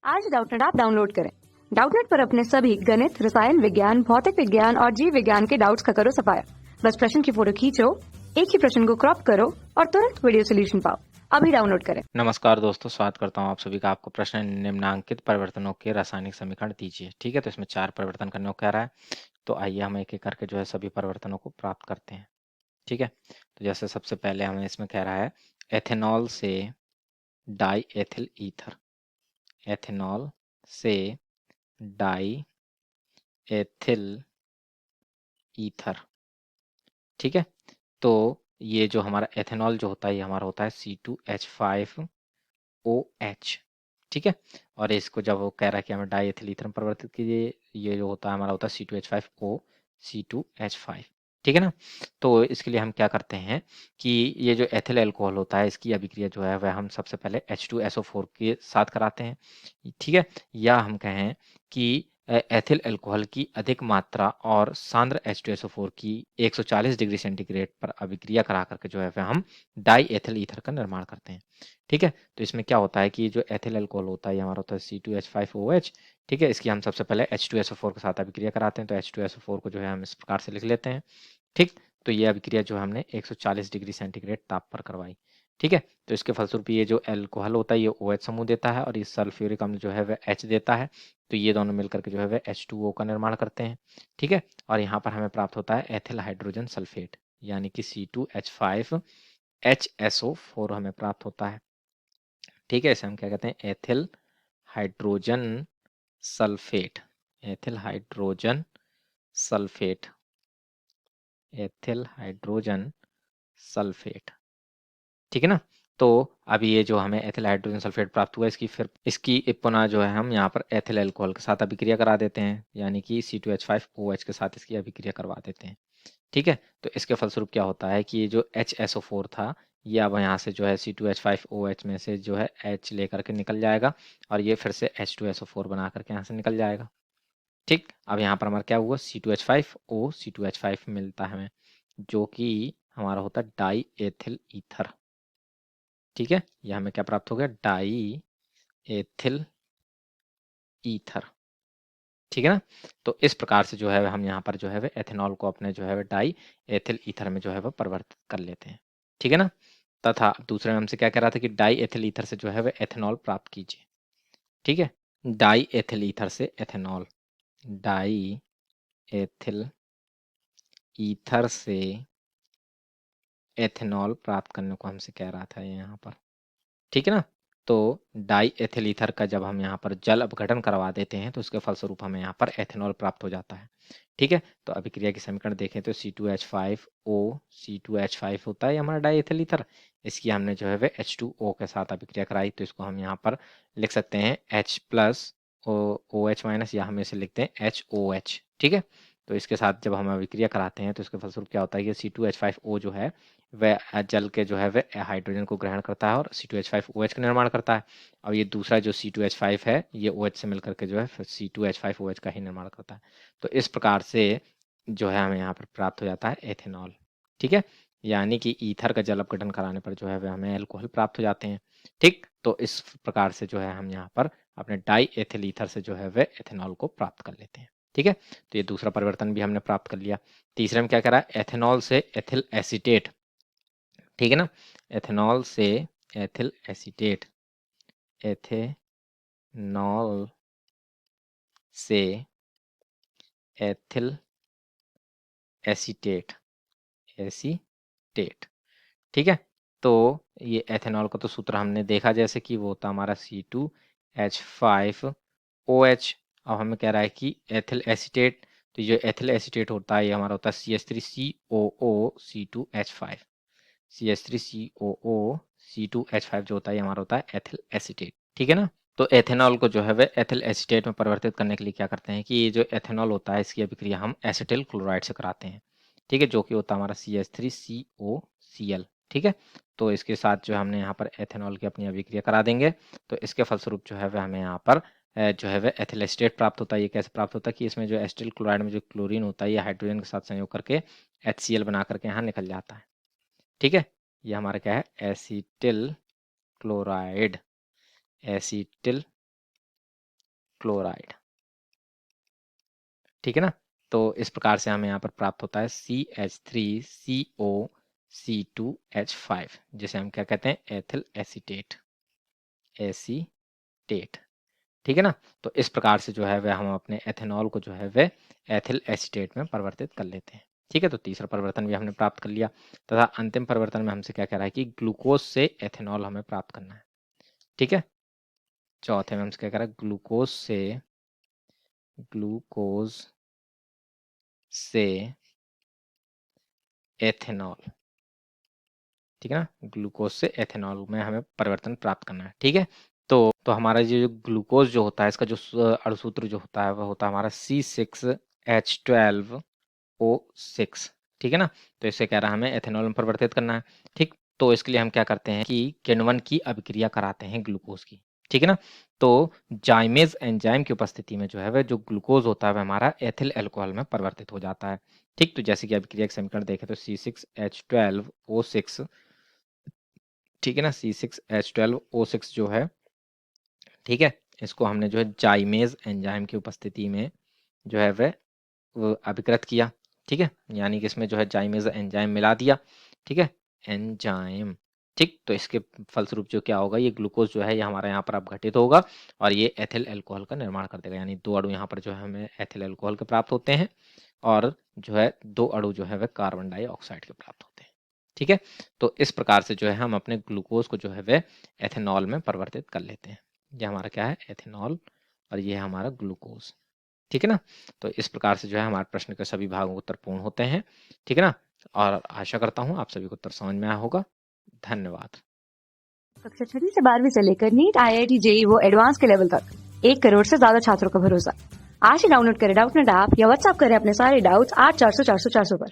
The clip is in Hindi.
आज डाउटनेट ऐप डाउनलोड करें। डाउटनेट पर अपने सभी गणित, रसायन विज्ञान, भौतिक विज्ञान और जीव विज्ञान के डाउट्स का करो सफाया। बस प्रश्न की फोटो खींचो, एक ही प्रश्न को क्रॉप करो और तुरंत वीडियो सोल्यूशन पाओ। अभी डाउनलोड करें। नमस्कार दोस्तों, स्वागत करता हूं आप सभी का। आपको प्रश्न निम्नांकित परिवर्तनों के रासायनिक समीकरण दीजिए। ठीक है, तो इसमें 4 परिवर्तन करने को कह रहा है। तो आइए हम एक एक करके जो है सभी परिवर्तनों को प्राप्त करते हैं। ठीक है, तो जैसे सबसे पहले हमें इसमें कह रहा है एथेनॉल से डाई एथिल ईथर। एथेनॉल से डाई एथिल ईथर। ठीक है, तो ये जो हमारा एथेनॉल जो होता है ये हमारा होता है C2H5OH। ठीक है, और इसको जब वो कह रहा है कि हमें डाई एथिल ईथर में परिवर्तित कीजिए, ये जो होता है हमारा होता है C2H5O C2H5। ठीक है ना, तो इसके लिए हम क्या करते हैं कि ये जो एथिल अल्कोहल होता है इसकी अभिक्रिया जो है वह हम सबसे पहले H2SO4 के साथ कराते हैं। ठीक है, या हम कहें कि एथिल अल्कोहल की अधिक मात्रा और सांद्र H2SO4 की 140 डिग्री सेंटीग्रेड पर अभिक्रिया करा करके जो है वह हम डाई एथिल ईथर का निर्माण करते हैं। ठीक है, तो इसमें क्या होता है कि जो एथिल अल्कोहल होता है ये हमारा होता है C2H5OH। ठीक है, इसकी हम सबसे पहले H2SO4 के साथ अभिक्रिया कराते हैं, तो H2SO4 को जो है हम इस प्रकार से लिख लेते हैं। ठीक, तो ये अभिक्रिया जो हमने 140 डिग्री सेंटीग्रेड ताप पर करवाई। ठीक है, तो इसके फलस्वरूप ये जो अल्कोहल होता है ये OH समूह देता है और ये सल्फ्यूरिक अम्ल जो है वह H देता है। तो ये दोनों मिलकर के जो है वह H2O का निर्माण करते हैं। ठीक है, और यहाँ पर हमें प्राप्त होता है एथिल हाइड्रोजन सल्फेट, यानी कि C2H5HSO4 हमें प्राप्त होता है। ठीक है, इसे हम क्या कहते हैं, ethyl hydrogen sulphate. Ethyl hydrogen sulphate, ethyl hydrogen sulphate. ठीक है ना, तो अभी ये जो हमें एथिल हाइड्रोजन सल्फेट प्राप्त हुआ इसकी पुनः जो है हम यहाँ पर एथिल अल्कोहल के साथ अभिक्रिया करा देते हैं, यानी कि C2H5OH के साथ इसकी अभिक्रिया करवा देते हैं। ठीक है, तो इसके फलस्वरूप क्या होता है कि ये जो HSO4 था ये अब यहाँ से जो है C2H5OH में से जो है H लेकर के निकल जाएगा और ये फिर से H2SO4 बना करके यहाँ से निकल जाएगा। ठीक, अब यहाँ पर हमारा क्या हुआ, C2H5O C2H5 मिलता है हमें, जो कि हमारा होता है डाई एथिल ईथर। ठीक है, यह हमें क्या प्राप्त हो गया, डाई एथिल ईथर। ठीक है ना, तो इस प्रकार से जो है हम यहाँ पर जो है एथेनॉल को अपने जो है डाई एथिल ईथर में जो है वह परिवर्तित कर लेते हैं। ठीक है ना, तथा दूसरे में हमसे क्या कह रहा था कि डाई एथिल ईथर से जो है वह एथेनॉल प्राप्त कीजिए। ठीक है, डाई एथिल ईथर से एथेनॉल, डाई एथिल ईथर से एथेनॉल प्राप्त करने को हमसे कह रहा था ये यहाँ पर। ठीक है ना, तो डाई एथिल ईथर का जब हम यहाँ पर जल अपघटन करवा देते हैं तो उसके फलस्वरूप हमें यहाँ पर एथेनॉल प्राप्त हो जाता है। ठीक है, तो अभिक्रिया की समीकरण देखें तो C2H5O C2H5 होता है हमारा डाई एथिल ईथर। इसकी हमने जो है वह H2O के साथ अभिक्रिया कराई, तो इसको हम यहाँ पर लिख सकते हैं H प्लस OH माइनस, या हम इसे लिखते हैं HOH। ठीक है, तो इसके साथ जब हम अभिक्रिया कराते हैं तो इसके फलस्वरूप क्या होता है कि C2H5O जो है वह जल के जो है वह हाइड्रोजन को ग्रहण करता है और C2H5OH का निर्माण करता है। और ये दूसरा जो C2H5 है ये OH से मिलकर के जो है फिर C2H5OH का ही निर्माण करता है। तो इस प्रकार से जो है हमें यहाँ पर प्राप्त हो जाता है एथेनॉल। ठीक है, यानी कि ईथर का जल अपघटन कराने पर जो है वह हमें अल्कोहल प्राप्त हो जाते हैं। ठीक, तो इस प्रकार से जो है हम यहाँ पर अपने डाई एथिल ईथर से जो है वह एथेनॉल को प्राप्त कर लेते हैं। ठीक है, तो ये दूसरा परिवर्तन भी हमने प्राप्त कर लिया। तीसरे में क्या करा, एथेनॉल से एथिल एसीटेट। ठीक है ना, एथेनॉल से एथिल एसीटेट, एथेनॉल से एथिल एसीटेट, एसीटेट। ठीक है, तो ये एथेनॉल का तो सूत्र हमने देखा जैसे कि वो होता हमारा C2H5OH। अब हमें कह रहा है कि एथिल एसीटेट, तो ये एथिल एसीटेट होता है ये हमारा होता है CH3COO C2H5। CH3COO C2H5 जो होता है ये हमारा होता है एथिल एसीटेट। ठीक है ना, तो एथेनॉल को जो है वह एथिल एसीटेट में परिवर्तित करने के लिए क्या करते हैं कि ये जो एथेनॉल होता है इसकी अभिक्रिया हम एसिटिल क्लोराइड से कराते हैं। ठीक है, जो कि होता है हमारा CH3COCl। ठीक है, तो इसके साथ जो हमने यहाँ पर एथेनॉल की अपनी अभिक्रिया करा देंगे, तो इसके फलस्वरूप जो है वह हमें यहाँ पर जो है वह एथिल एसीटेट प्राप्त होता है। ये कैसे प्राप्त होता है कि इसमें जो एसिटिल क्लोराइड में जो क्लोरीन होता है ये हाइड्रोजन के साथ संयोग करके HCl बना करके यहाँ निकल जाता है। ठीक है, ये हमारा क्या है, एसिटिल क्लोराइड, एसिटिल क्लोराइड। ठीक है ना। तो इस प्रकार से हमें यहाँ पर प्राप्त होता है CH3CO C2H5, जिसे हम क्या कहते हैं, एथिल एसीटेट। ठीक है ना। तो इस प्रकार से जो है वह हम अपने एथेनॉल को जो है वह एथिल एसीटेट में परिवर्तित कर लेते हैं। ठीक है, तो तीसरा परिवर्तन भी हमने प्राप्त कर लिया, तथा अंतिम परिवर्तन में हमसे क्या कह रहा है कि ग्लूकोज से एथेनॉल हमें प्राप्त करना है। ठीक है, चौथे में हमसे क्या कह रहा है, ग्लूकोज से एथेनॉल। ठीक है ना, ग्लूकोज से एथेनॉल में हमें परिवर्तन प्राप्त करना है। ठीक है, तो हमारा जो ग्लूकोज जो होता है, इसका जो अणुसूत्र जो होता है वह होता है हमारा C6H12O6। ठीक है ना, तो इससे कह रहा है हमें एथेनॉल में परिवर्तित करना है। ठीक, तो इसके लिए हम क्या करते हैं कि किण्वन की अभिक्रिया कराते हैं ग्लूकोज की। ठीक है ना, तो जाइमेज एंजाइम की उपस्थिति में जो है वह जो ग्लूकोज होता है वह हमारा एथिल अल्कोहल में परिवर्तित हो जाता है। ठीक, तो जैसे कि अभिक्रिया के समीकरण देखें तो C6H12O6, ठीक है ना, C6H12O6 जो है, ठीक है, इसको हमने जो है जाइमेज एंजाइम की उपस्थिति में जो है वह अभिकृत किया। ठीक है, यानी कि इसमें जो है जाइमेज एंजाइम मिला दिया। ठीक है, एंजाइम। ठीक, तो इसके फलस्वरूप जो क्या होगा, ये ग्लूकोज जो है ये हमारा यहाँ पर अपघटित होगा और ये एथिल अल्कोहल का निर्माण कर देगा। यानी 2 अणु यहाँ पर जो है हमें एथिल अल्कोहल के प्राप्त होते हैं और जो है 2 अणु जो है वह कार्बन डाइऑक्साइड के प्राप्त होते हैं। ठीक है, तो इस प्रकार से जो है हम अपने ग्लूकोज को जो है वह एथेनॉल में परिवर्तित कर लेते हैं। ये हमारा क्या है, एथेनॉल, और ये है हमारा ग्लूकोज। ठीक है ना, तो इस प्रकार से जो है हमारे प्रश्न के सभी भागों के उत्तर पूर्ण होते हैं। ठीक है ना, और आशा करता हूँ आप सभी को उत्तर समझ में आया होगा। धन्यवाद। कक्षा 6 से 12वीं से लेकर नीट, IIT, JEE वो एडवांस के लेवल तक 1 करोड़ से ज्यादा छात्रों का भरोसा। आज ही डाउनलोड करें डाउटनेट ऐप या व्हाट्सएप करें अपने सारे डाउट्स 8400 400 400 पर।